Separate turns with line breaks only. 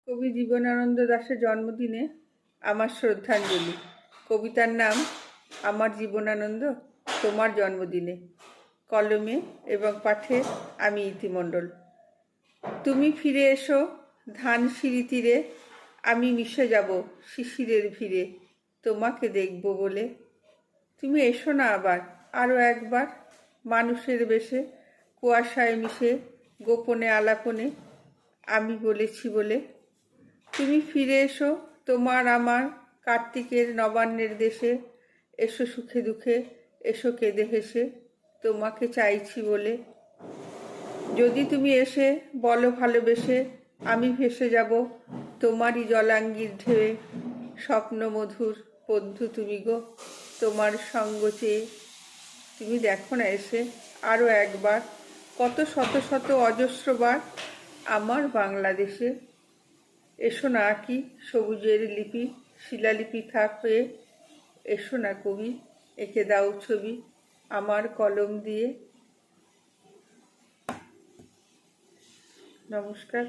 কবি জীবনানন্দ দাশের জন্মদিনে আমার শ্রদ্ধাঞ্জলি। কবিতার নাম আমার জীবনানন্দ তোমার জন্মদিনে। কলমে এবং পাঠে আমি ইতি মণ্ডল। তুমি ফিরে এসো ধানসিঁড়ি তীরে, আমি মিশে যাব শিশিরের ভিড়ে তোমাকে দেখব বলে। তুমি এসো না আবার আরও একবার মানুষের বেশে, কুয়াশায় মিশে গোপনে আলাপনে আমি বলেছি বলে। তুমি ফিরে এসো তোমার আমার কার্তিকের নবান্নের দেশে, এসো সুখে দুঃখে এসো কেঁদে হেসে তোমাকে চাইছি বলে। যদি তুমি এসে বলো ভালোবেসে, আমি ভেসে যাব তোমারই জলাঙ্গির ঢেউয়ে। স্বপ্ন মধুর বন্ধু তুমি গো তোমার সঙ্গ চেয়ে। তুমি দেখো না এসে আরও একবার কত শত শত অজস্রবার আমার বাংলাদেশে। এসো না কি সবুজের লিপি শিলালিপি থাক হয়ে, এসো না কবি এঁকে দাও ছবি আমার কলম দিয়ে। নমস্কার।